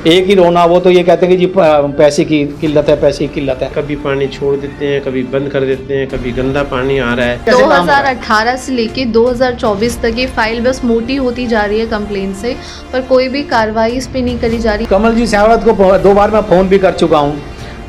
एक ही रोना वो तो ये कहते हैं कि जी पैसे की किल्लत है, पैसे की किल्लत है। कभी पानी छोड़ देते हैं, कभी बंद कर देते हैं, कभी गंदा पानी आ रहा है। 2018 से लेके 2024 तक ये फाइल बस मोटी होती जा रही है कंप्लेन से, पर कोई भी कार्रवाई इस पे नहीं करी जा रही। कमल जी सहवत को 2 बार मैं फ़ोन भी कर चुका हूँ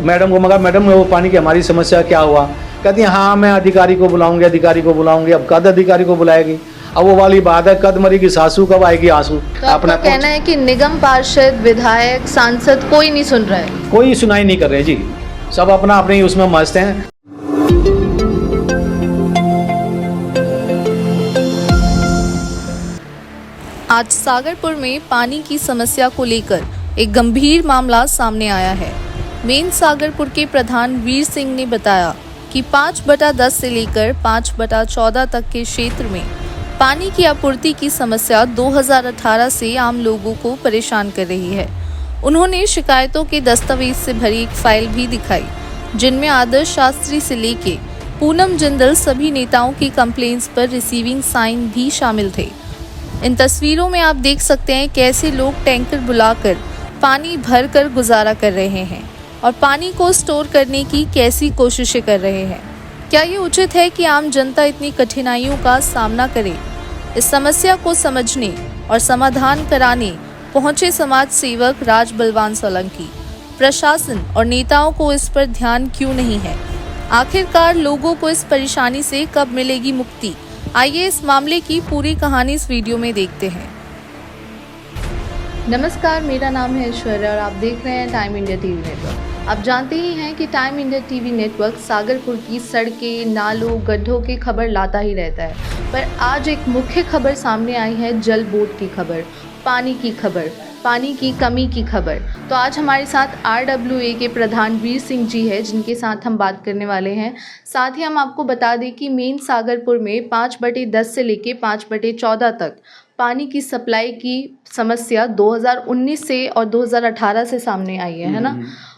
मैडम को, मगर मैडम वो पानी की हमारी समस्या क्या हुआ, कहती हैं हाँ मैं अधिकारी को बुलाऊंगी, अधिकारी को बुलाऊंगी। अब कद अधिकारी को बुलाएगी, अब वो वाली बात है, कद मरेगी सासू कब आएगी आंसू। तो आपका कहना है कि निगम पार्षद, विधायक, सांसद कोई नहीं सुन रहा है? कोई सुनाई नहीं कर रहे जी, सब अपना अपने ही उसमें मस्त हैं। आज सागरपुर में पानी की समस्या को लेकर एक गंभीर मामला सामने आया है। मेन सागरपुर के प्रधान वीर सिंह ने बताया कि 5/10 से लेकर 5/14 तक के क्षेत्र में पानी की आपूर्ति की समस्या 2018 से आम लोगों को परेशान कर रही है। उन्होंने शिकायतों के दस्तावेज से भरी एक फाइल भी दिखाई, जिनमें आदर्श शास्त्री से लेके पूनम जिंदल सभी नेताओं की कंप्लेंट्स पर रिसीविंग साइन भी शामिल थे। इन तस्वीरों में आप देख सकते हैं कैसे लोग टैंकर बुलाकर पानी भर कर गुजारा कर रहे हैं और पानी को स्टोर करने की कैसी कोशिशें कर रहे हैं। क्या ये उचित है कि आम जनता इतनी कठिनाइयों का सामना करे? इस समस्या को समझने और समाधान कराने पहुंचे समाज सेवक राज बलवान सोलंकी। प्रशासन और नेताओं को इस पर ध्यान क्यों नहीं है? आखिरकार लोगों को इस परेशानी से कब मिलेगी मुक्ति? आइए इस मामले की पूरी कहानी इस वीडियो में देखते हैं। नमस्कार, मेरा नाम है ऐश्वर्या और आप देख रहे हैं टाइम इंडिया टीवी नेटवर्क। आप जानते ही हैं कि time India TV network Sagarpur की सड़कें, नालों, गड्ढों की खबर लाता ही रहता है, पर आज एक मुख्य खबर सामने आई है, जल बोर्ड की खबर, पानी की खबर, पानी की कमी की खबर। तो आज हमारे साथ RWA के प्रधान वीर सिंह जी है, जिनके साथ हम बात करने वाले हैं। साथ ही हम आपको बता दें कि मेन सागरपुर में 5/10 से लेके 5/14 तक पानी की सप्लाई की समस्या 2019 से और 2018 से सामने आई है ना?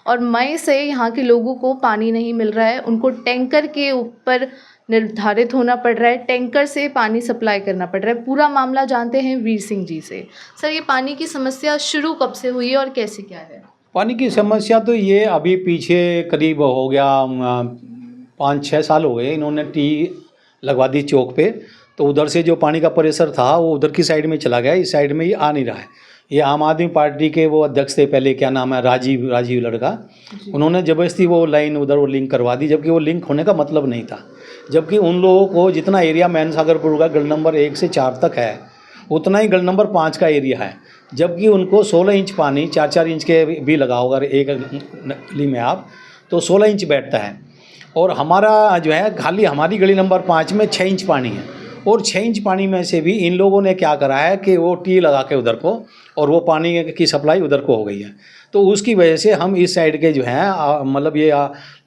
और मई से यहाँ के लोगों को पानी नहीं मिल रहा है, उनको टैंकर के ऊपर निर्धारित होना पड़ रहा है, टैंकर से पानी सप्लाई करना पड़ रहा है। पूरा मामला जानते हैं वीर सिंह जी से। सर, ये पानी की समस्या शुरू कब से हुई है और कैसे क्या है? पानी की समस्या तो ये अभी पीछे करीब हो गया 5-6 साल हो गए, इन्होंने टी लगवा दी चौक पे, तो उधर से जो पानी का प्रेशर था वो उधर की साइड में चला गया, इस साइड में ये आ नहीं रहा है। ये आम आदमी पार्टी के वो अध्यक्ष थे पहले, क्या नाम है, राजीव लड़का, उन्होंने ज़बरदस्ती वो लाइन उधर वो लिंक करवा दी, जबकि वो लिंक होने का मतलब नहीं था। जबकि उन लोगों को जितना एरिया मैन सागरपुर का गढ़ नंबर 1 से 4 तक है, उतना ही गढ़ नंबर 5 का एरिया है, जबकि उनको 16 इंच पानी 4-4 इंच के भी लगा होगा एक गली में आप, तो 16 इंच बैठता है। और हमारा जो है खाली हमारी गली नंबर 5 में 6 इंच पानी है, और 6 इंच पानी में से भी इन लोगों ने क्या करा है कि वो टी लगा के उधर को, और वो पानी की सप्लाई उधर को हो गई है। तो उसकी वजह से हम इस साइड के जो हैं मतलब ये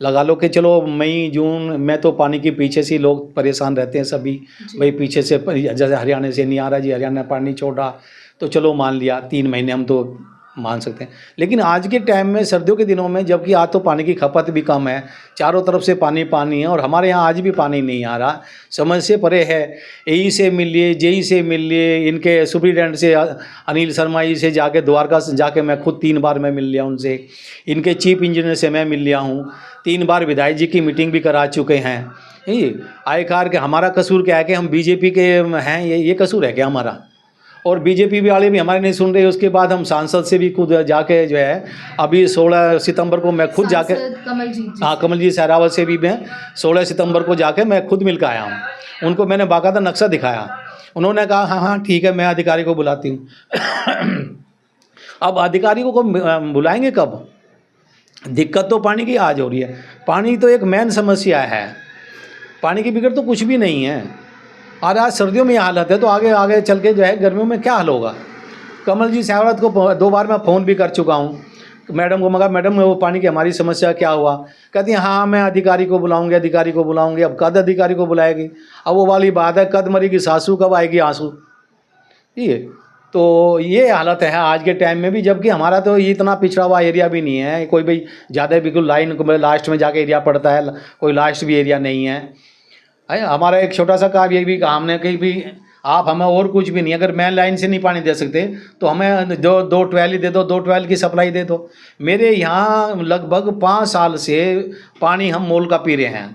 लगा लो कि चलो मई जून में तो पानी के पीछे से लोग परेशान रहते हैं सभी, भाई पीछे से जैसे हरियाणा से नहीं आ रहा जी, हरियाणा पानी छोड़ा, तो चलो मान लिया 3 महीने हम तो मान सकते हैं। लेकिन आज के टाइम में सर्दियों के दिनों में, जबकि आज तो पानी की खपत भी कम है, चारों तरफ से पानी है, और हमारे यहाँ आज भी पानी नहीं आ रहा, समझ से परे है। एई से मिल लिए, जेई से मिल लिए, इनके सुप्रिटेंडेंट से अनिल शर्मा जी से जाके द्वारका से जाके मैं खुद 3 बार मैं मिल लिया उनसे, इनके चीफ इंजीनियर से मैं मिल लिया हूँ, 3 बार विधायक जी की मीटिंग भी करा चुके हैं। आयकार के हमारा कसूर क्या है कि हम बीजेपी के हैं, ये कसूर है क्या हमारा? और बीजेपी वाले भी हमारे नहीं सुन रहे। उसके बाद हम सांसद से भी खुद जाके जो है, अभी 16 सितंबर को मैं खुद जाके, कमल जी सहरावत से भी मैं 16 सितंबर को जाके मैं खुद मिल कर आया हूँ। उनको मैंने बाकायदा नक्शा दिखाया, उन्होंने कहा हाँ ठीक है, मैं अधिकारी को बुलाती हूँ। अब अधिकारी को बुलाएंगे कब? दिक्कत तो पानी की आज हो रही है, पानी तो एक मेन समस्या है, पानी की बिगड़ तो कुछ भी नहीं है। और आज सर्दियों में ये हालत है, तो आगे चल के जो है गर्मियों में क्या हाल होगा? कमल जी सहवत को 2 बार मैं फ़ोन भी कर चुका हूँ मैडम को, मगर मैडम वो पानी की हमारी समस्या क्या हुआ, कहती हैं हाँ मैं अधिकारी को बुलाऊंगी, अधिकारी को बुलाऊंगी। अब कद अधिकारी को बुलाएगी, अब वो वाली बात है, कद मरेगी सासू कब आएगी आंसू। ये तो ये हालत है आज के टाइम में भी, जबकि हमारा तो इतना पिछड़ा हुआ एरिया भी नहीं है, कोई भाई ज़्यादा बिल्कुल लाइन लास्ट में जाके एरिया पड़ता है, कोई लास्ट भी एरिया नहीं है। हमारा एक छोटा सा काम ये भी हमने कहीं भी आप हमें और कुछ भी नहीं, अगर मेन लाइन से नहीं पानी दे सकते तो हमें दो ट्वेल ही दे दो, 2 ट्वेल की सप्लाई दे दो। मेरे यहाँ लगभग 5 साल से पानी हम मोल का पी रहे हैं,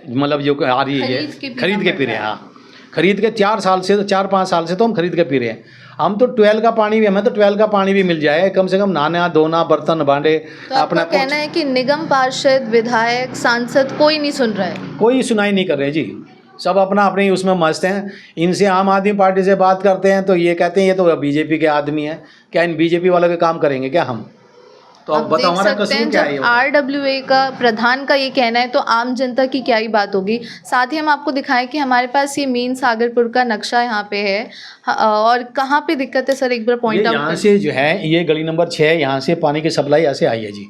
मतलब जो आ रही है खरीद के पी रहे हैं। हाँ, खरीद के 4-5 साल से तो हम खरीद के पी रहे हैं। हम तो ट्वेल का पानी भी, हमें तो ट्वेल का पानी भी मिल जाए, कम से कम नहाना धोना बर्तन भांडे तो अपना कहना है कि निगम पार्षद, विधायक, सांसद कोई नहीं सुन रहा है, कोई सुनाई नहीं कर रहे जी। सब अपना अपने उसमें मस्त हैं। इनसे आम आदमी पार्टी से बात करते हैं तो ये कहते हैं ये तो बीजेपी के आदमी हैं। क्या इन बीजेपी वालों के काम करेंगे क्या हम? तो अब बताओ हमारा कसूर क्या है? RWA का प्रधान का ये कहना है तो आम जनता की क्या ही बात होगी। साथ ही हम आपको दिखाएं कि हमारे पास ये मेन सागरपुर का नक्शा यहाँ पे है और कहाँ पे दिक्कत है सर, एक बार पॉइंट आउट। यहाँ से जो है ये गली नंबर 6 यहाँ से पानी की सप्लाई ऐसे आई है जी,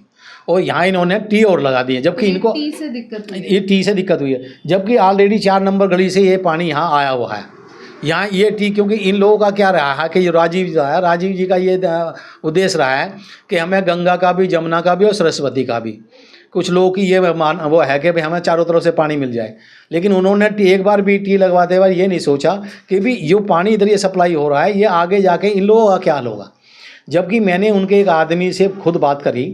और यहाँ इन्होंने टी और लगा दी है, जबकि इनको टी से दिक्कत हुई है। ये टी से दिक्कत हुई है, जबकि ऑलरेडी 4 नंबर गली से ये पानी यहाँ आया हुआ है। यहाँ ये टी, क्योंकि इन लोगों का क्या रहा है कि जो राजीव जी का ये उद्देश्य रहा है कि हमें गंगा का भी, जमुना का भी और सरस्वती का भी, कुछ लोगों की ये वो है कि भाई हमें चारों तरफ से पानी मिल जाए। लेकिन उन्होंने एक बार भी टी लगवाते हुए ये नहीं सोचा कि भी जो पानी इधर ये सप्लाई हो रहा है ये आगे जाके इन लोगों का क्या हाल होगा। जबकि मैंने उनके एक आदमी से खुद बात करी,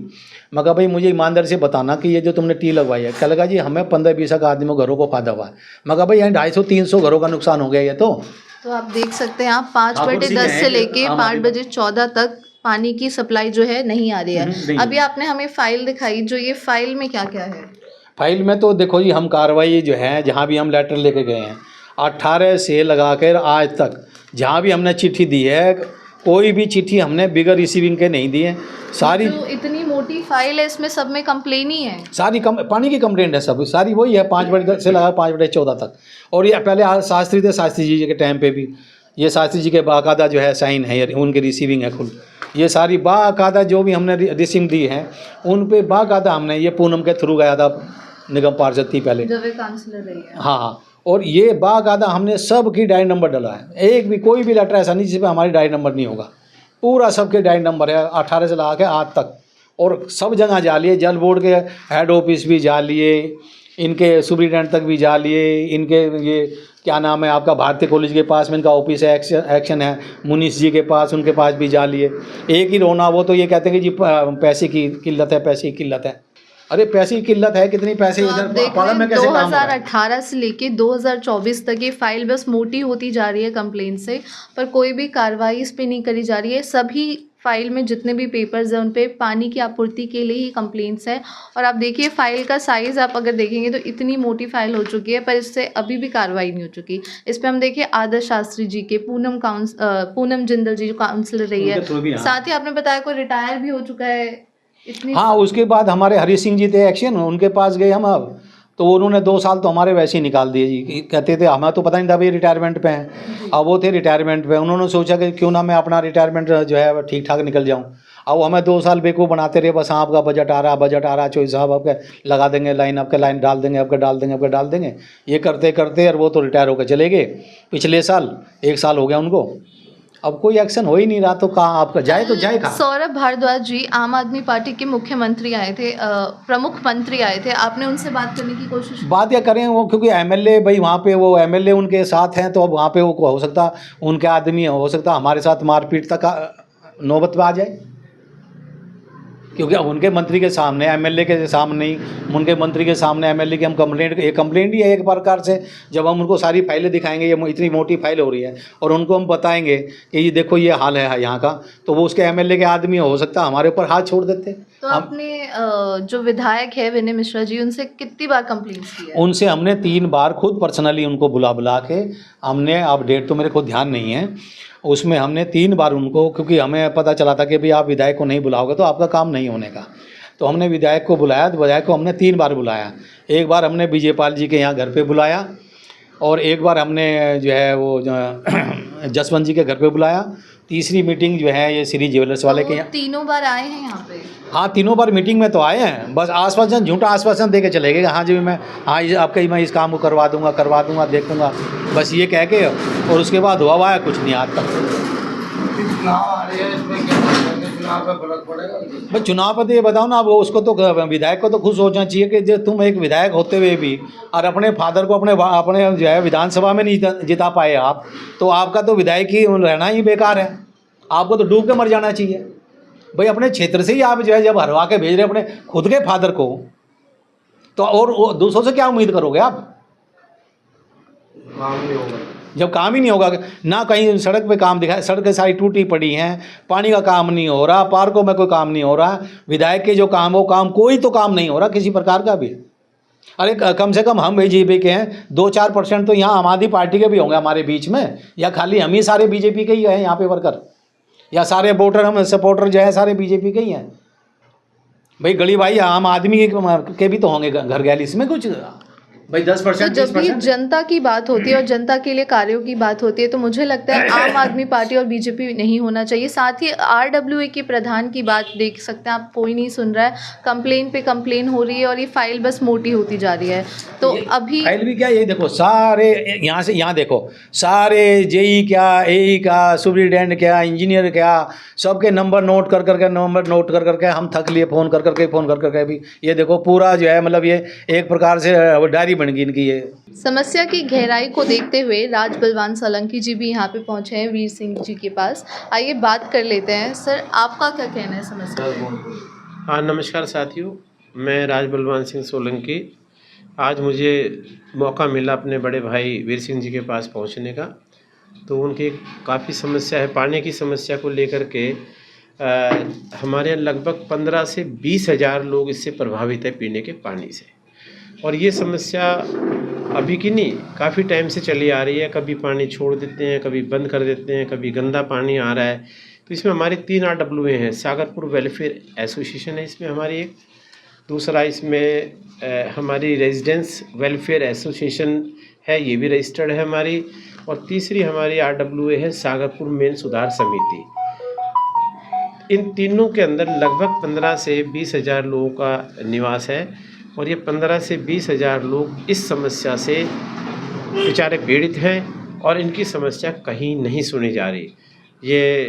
मैं कहा भाई मुझे ईमानदारी से बताना कि ये जो तुमने टी लगवाई है, क्या लगा जी हमें 15-20 का आदमियों घरों को फायदा हुआ है। मैं कहा भाई यहाँ 250-300 घरों का नुकसान हो गया ये तो आप देख सकते हैं, आप 5/10 से लेके 5/14 तक पानी की सप्लाई जो है नहीं आ रही है। अभी आपने हमें फाइल दिखाई, जो ये फाइल में क्या क्या है? फाइल में तो देखो जी, हम कार्रवाई जो है जहाँ भी हम लेटर लेके गए हैं 18 से लगा कर आज तक जहाँ भी हमने चिट्ठी दी है, कोई भी चिट्ठी हमने बिगर रिसीविंग के नहीं दी है। सारी तो इतनी मोटी फाइल है, इसमें सब में कंप्लेन ही है, सारी पानी की कंप्लेंट है सब, सारी वही है 5/10 से लगा 5/14 तक। और ये पहले शास्त्री थे, शास्त्री जी के टाइम पे भी ये शास्त्री जी के बाकायदा जो है साइन है, उनकी रिसीविंग है खुद। ये सारी बाकायदा जो भी हमने रिसीविंग दी है उन पे बाकायदा हमने, ये पूनम के थ्रू गया था, निगम पार्षद थी पहले, जब वे काउंसलर रही है। हाँ, और ये बाकायदा हमने सब की डायरी नंबर डाला है। एक भी कोई भी लेटर ऐसा नहीं जिस पर हमारी डायरी नंबर नहीं होगा, पूरा सबके डायरी नंबर है 18 से लगा के आज तक। और सब जगह जा लिए, जल बोर्ड के हेड ऑफिस भी जा लिए, इनके सुप्रिटेंडेंट तक भी जा लिए, इनके ये क्या नाम है आपका भारतीय कॉलेज के पास में इनका ऑफिस है, एक्शन है, मुनीष जी के पास, उनके पास भी जा लिए। एक ही रोना, वो तो ये कहते हैं कि जी पैसे की किल्लत है, पैसे की किल्लत है। अरे पैसे की किल्लत है, कितनी पैसे इधर पालन में कैसे काम हो रहा है? 2018 से लेके 2024 तक ये फाइल बस मोटी होती जा रही है कंप्लेंट से, पर कोई भी कार्रवाई इस पे नहीं करी जा रही है। सभी फाइल में जितने भी पेपर्स हैं उन पे पानी की आपूर्ति के लिए ही कंप्लेंट्स हैं। और आप देखिए फाइल का साइज़ आप अगर देखेंगे तो इतनी मोटी फाइल हो चुकी है, पर इससे अभी भी कार्रवाई नहीं हो चुकी। इस पे हम देखिए आदर्श शास्त्री जी के, पूनम जिंदल जी जो काउंसलर रही है, साथ ही आपने बताया कोई रिटायर भी हो चुका है इतनी। हाँ, उसके बाद हमारे हरी सिंह जी थे एक्शन, उनके पास गए हम। अब तो उन्होंने 2 साल तो हमारे वैसे ही निकाल दिए जी। कहते थे हमें तो पता नहीं था भाई रिटायरमेंट पे हैं। अब वो थे रिटायरमेंट पे, उन्होंने सोचा कि क्यों ना मैं अपना रिटायरमेंट जो है ठीक ठाक निकल जाऊं। अब हमें 2 साल बेवकूफ़ बनाते रहे, बस आपका बजट आ रहा चौधरी साहब आपके लगा देंगे लाइन, आपके लाइन डाल देंगे, आपके डाल देंगे। ये करते करते और वो तो रिटायर होकर चले गए पिछले साल, 1 साल हो गया उनको। अब कोई एक्शन हो ही नहीं रहा, तो कहाँ आपका जाए तो जाए कहाँ? सौरभ भारद्वाज जी आम आदमी पार्टी के मुख्यमंत्री आए थे, प्रमुख मंत्री आए थे, आपने उनसे बात करने की कोशिश? बात या करें वो, क्योंकि एमएलए भाई वहाँ पे वो एमएलए उनके साथ हैं, तो अब वहाँ पे वो हो सकता उनके आदमी हो सकता हमारे साथ मारपीट तक नौबत में आ जाए, क्योंकि अब उनके मंत्री के सामने, एमएलए के सामने ही, उनके मंत्री के सामने एमएलए की हम कंप्लेंट ही है एक प्रकार से। जब हम उनको सारी फाइलें दिखाएंगे, ये इतनी मोटी फाइल हो रही है, और उनको हम बताएंगे कि ये देखो ये हाल है यहाँ का, तो वो उसके एमएलए के आदमी हो सकता हमारे ऊपर हाथ छोड़ देते। तो आपने जो विधायक है विनय मिश्रा जी, उनसे कितनी बार कंप्लेंट की है? उनसे हमने 3 बार खुद पर्सनली उनको बुला के हमने, अब डेट तो मेरे को ध्यान नहीं है, उसमें हमने 3 बार उनको, क्योंकि हमें पता चला था कि भाई आप विधायक को नहीं बुलाओगे तो आपका काम नहीं होने का, तो हमने विधायक को बुलाया। तो विधायक को हमने 3 बार बुलाया। एक बार हमने विजयपाल जी के यहाँ घर पे बुलाया, और एक बार हमने जो है वो जसवंत जी के घर पे बुलाया। तीसरी मीटिंग जो है ये श्री ज्वेलर्स वाले के यहाँ। तीनों बार आए हैं यहाँ पे? हाँ, तीनों बार मीटिंग में तो आए हैं, बस आश्वासन, झूठा आश्वासन दे के चले गए। हाँ जी मैं, हाँ आपके मैं इस काम को करवा दूंगा देखूंगा, बस ये कह के, और उसके बाद हुआ कुछ नहीं आज तक। भाई चुनाव पर तो ये बताओ ना, अब उसको तो विधायक को तो खुश होना चाहिए कि जो तुम एक विधायक होते हुए भी और अपने फादर को अपने जो है विधानसभा में नहीं जिता पाए आप, तो आपका तो विधायक ही रहना ही बेकार है। आपको तो डूब के मर जाना चाहिए भाई। अपने क्षेत्र से ही आप जो है जब हरवा के भेज रहे अपने खुद के फादर को, तो और दूसरों से क्या उम्मीद करोगे आप? काम नहीं होगा। जब काम ही नहीं होगा, ना कहीं सड़क पे काम दिखाए, सड़कें सारी टूटी पड़ी हैं, पानी का काम नहीं हो रहा, पार्कों में कोई काम नहीं हो रहा, विधायक के जो काम वो काम कोई तो काम नहीं हो रहा किसी प्रकार का भी। अरे कम से कम हम बीजेपी के हैं, 2-4% तो यहाँ आम आदमी पार्टी के भी होंगे हमारे बीच में, या खाली हम ही सारे बीजेपी के ही हैं यहाँ पे वर्कर, या सारे वोटर हम सपोर्टर जो है सारे बीजेपी के ही हैं भाई। गली भाई आम आदमी के भी तो होंगे घर गैली, इसमें कुछ भाई 10%। तो जब भी जनता की बात होती है और जनता के लिए कार्यों की बात होती है तो मुझे लगता है आम आदमी पार्टी और बीजेपी नहीं होना चाहिए। साथ ही RWA के प्रधान की बात देख सकते हैं आप, कोई नहीं सुन रहा है, कंप्लेन पे कंप्लेन हो रही है और ये फाइल बस मोटी होती जा रही है। तो अभी फाइल भी क्या, ये देखो सारे यहाँ से यहाँ देखो, सारे जेई क्या, एई क्या, सुपरिटेंडेंट क्या, इंजीनियर क्या, सबके नंबर नोट कर करके हम थक लिए, फ़ोन कर करके भी। ये देखो पूरा जो है मतलब ये एक प्रकार से डायरी बन गई इनकी। ये समस्या की गहराई को देखते हुए राज बलवान सोलंकी जी भी यहाँ पे पहुँचे हैं वीर सिंह जी के पास। आइए बात कर लेते हैं। सर आपका क्या कहना है समस्या पे? हाँ नमस्कार साथियों, मैं राज बलवान सिंह सोलंकी। आज मुझे मौका मिला अपने बड़े भाई वीर सिंह जी के पास पहुंचने का। तो उनकी काफ़ी समस्या है, पानी की समस्या को लेकर के हमारे यहाँ लगभग 15 से 20 हज़ार लोग इससे प्रभावित है पीने के पानी से। और ये समस्या अभी की नहीं, काफ़ी टाइम से चली आ रही है। कभी पानी छोड़ देते हैं, कभी बंद कर देते हैं, कभी गंदा पानी आ रहा है। तो इसमें हमारे 3 RWA हैं। सागरपुर वेलफेयर एसोसिएशन है इसमें हमारी एक, दूसरा इसमें हमारी रेजिडेंस वेलफेयर एसोसिएशन है, ये भी रजिस्टर्ड है हमारी, और तीसरी हमारी RWA है सागरपुर मेन सुधार समिति। इन तीनों के अंदर लगभग 15 से 20 हज़ार लोगों का निवास है और ये 15 से 20 हज़ार लोग इस समस्या से बेचारे पीड़ित हैं और इनकी समस्या कहीं नहीं सुनी जा रही। ये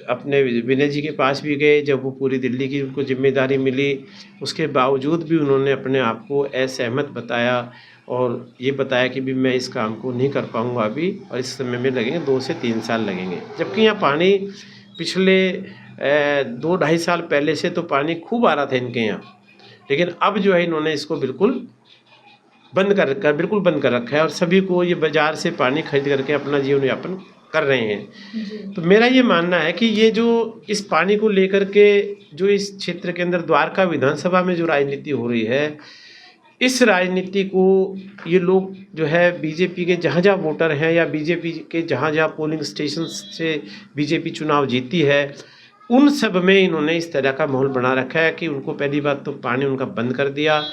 अपने विनय जी के पास भी गए, जब वो पूरी दिल्ली की उनको जिम्मेदारी मिली, उसके बावजूद भी उन्होंने अपने आप को असहमत बताया और ये बताया कि भी मैं इस काम को नहीं कर पाऊँगा अभी, और इस समय में लगेंगे 2 से 3 साल लगेंगे। जबकि यहाँ पानी पिछले 2-2.5 साल पहले से तो पानी खूब आ रहा था इनके यहाँ, लेकिन अब जो है इन्होंने इसको बिल्कुल बंद कर रखा है और सभी को ये बाज़ार से पानी खरीद करके अपना जीवन यापन कर रहे हैं। तो मेरा ये मानना है कि ये जो इस पानी को लेकर के जो इस क्षेत्र के अंदर द्वारका विधानसभा में जो राजनीति हो रही है, इस राजनीति को ये लोग जो है बीजेपी के जहाँ जहाँ वोटर हैं या बीजेपी के जहाँ जहाँ पोलिंग स्टेशन से बीजेपी चुनाव जीती है, उन सब में इन्होंने इस तरह का माहौल बना रखा है कि उनको पहली बात तो पानी उनका बंद कर दिया,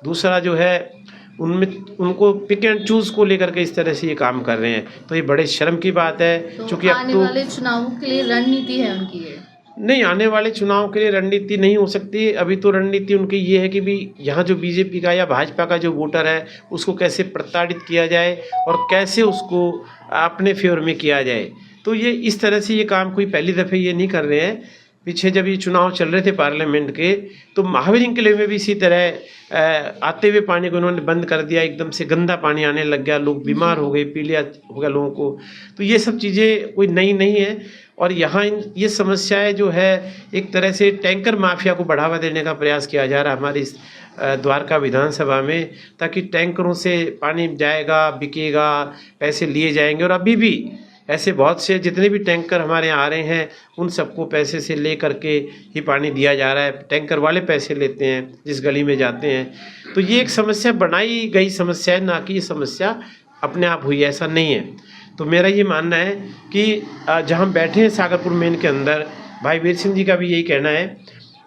दूसरा जो है उनमें उनको पिक एंड चूज़ को लेकर के इस तरह से ये काम कर रहे हैं। तो ये बड़े शर्म की बात है। तो क्योंकि आने वाले चुनावों के लिए रणनीति है उनकी ये? नहीं, आने वाले चुनाव के लिए रणनीति नहीं हो सकती। अभी तो रणनीति उनकी ये है कि भी यहाँ जो बीजेपी का या भाजपा का जो वोटर है उसको कैसे प्रताड़ित किया जाए और कैसे उसको अपने फेवर में किया जाए। तो ये इस तरह से ये काम कोई पहली दफ़े ये नहीं कर रहे हैं। पीछे जब ये चुनाव चल रहे थे पार्लियामेंट के, तो महावीर किले में भी इसी तरह आते हुए पानी को इन्होंने बंद कर दिया, एकदम से गंदा पानी आने लग गया, लोग बीमार हो गए, पीलिया हो गया लोगों को। तो ये सब चीज़ें कोई नई नहीं है। और यहाँ ये समस्याएं जो है एक तरह से टैंकर माफिया को बढ़ावा देने का प्रयास किया जा रहा है हमारी इस द्वारका विधानसभा में, ताकि टैंकरों से पानी जाएगा, बिकेगा, पैसे लिए जाएंगे। और अभी भी ऐसे बहुत से जितने भी टैंकर हमारे यहाँ आ रहे हैं उन सबको पैसे से ले करके ही पानी दिया जा रहा है। टैंकर वाले पैसे लेते हैं जिस गली में जाते हैं। तो ये एक समस्या बनाई गई समस्या है, ना कि ये समस्या अपने आप हुई, ऐसा नहीं है। तो मेरा ये मानना है कि जहाँ बैठे हैं सागरपुर मेन के अंदर, भाई वीर सिंह जी का भी यही कहना है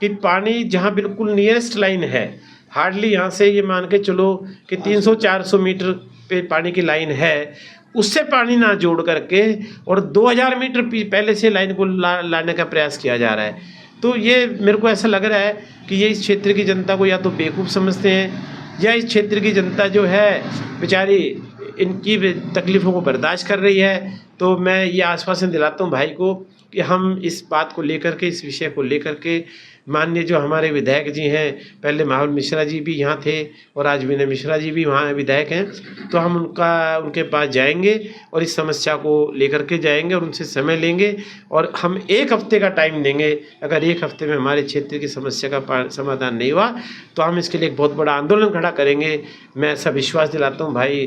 कि पानी जहाँ बिल्कुल नियरेस्ट लाइन है, हार्डली यहाँ से ये मान के चलो कि 300-400 मीटर पे पानी की लाइन है, उससे पानी ना जोड़ करके और 2000 मीटर पहले से लाइन को लाने का प्रयास किया जा रहा है। तो ये मेरे को ऐसा लग रहा है कि ये इस क्षेत्र की जनता को या तो बेवकूफ़ समझते हैं या इस क्षेत्र की जनता जो है बेचारी इनकी तकलीफ़ों को बर्दाश्त कर रही है। तो मैं ये आश्वासन दिलाता हूँ भाई को कि हम इस बात को लेकर के, इस विषय को लेकर के माननीय जो हमारे विधायक जी हैं, पहले महाबल मिश्रा जी भी यहाँ थे और आज विनय मिश्रा जी भी वहाँ विधायक हैं, तो हम उनके पास जाएंगे और इस समस्या को लेकर के जाएंगे और उनसे समय लेंगे और हम 1 हफ्ते का टाइम देंगे। अगर 1 हफ्ते में हमारे क्षेत्र की समस्या का समाधान नहीं हुआ तो हम इसके लिए एक बहुत बड़ा आंदोलन खड़ा करेंगे। मैं ऐसा विश्वास दिलाता हूँ भाई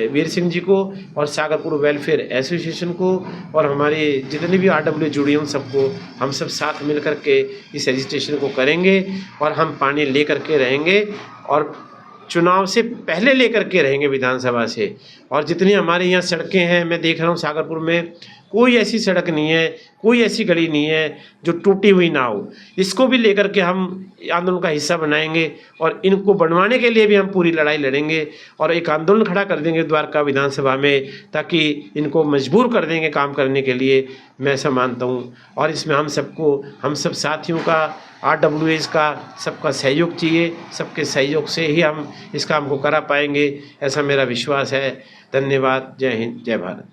वीर सिंह जी को और सागरपुर वेलफेयर एसोसिएशन को और हमारे जितने भी RW जुड़ी हैं उन सबको, हम सब साथ मिल कर के इस रजिस्ट्रेशन को करेंगे और हम पानी लेकर के रहेंगे और चुनाव से पहले लेकर के रहेंगे विधानसभा से। और जितनी हमारे यहाँ सड़कें हैं, मैं देख रहा हूँ सागरपुर में कोई ऐसी सड़क नहीं है, कोई ऐसी गली नहीं है जो टूटी हुई ना हो। इसको भी लेकर के हम आंदोलन का हिस्सा बनाएंगे और इनको बनवाने के लिए भी हम पूरी लड़ाई लड़ेंगे और एक आंदोलन खड़ा कर देंगे द्वारका विधानसभा में, ताकि इनको मजबूर कर देंगे काम करने के लिए, मैं ऐसा मानता हूँ। और इसमें हम सब साथियों का, RWAs का सबका सहयोग चाहिए। सबके सहयोग से ही हम इस काम को करा पाएंगे, ऐसा मेरा विश्वास है। धन्यवाद। जय हिंद, जय भारत।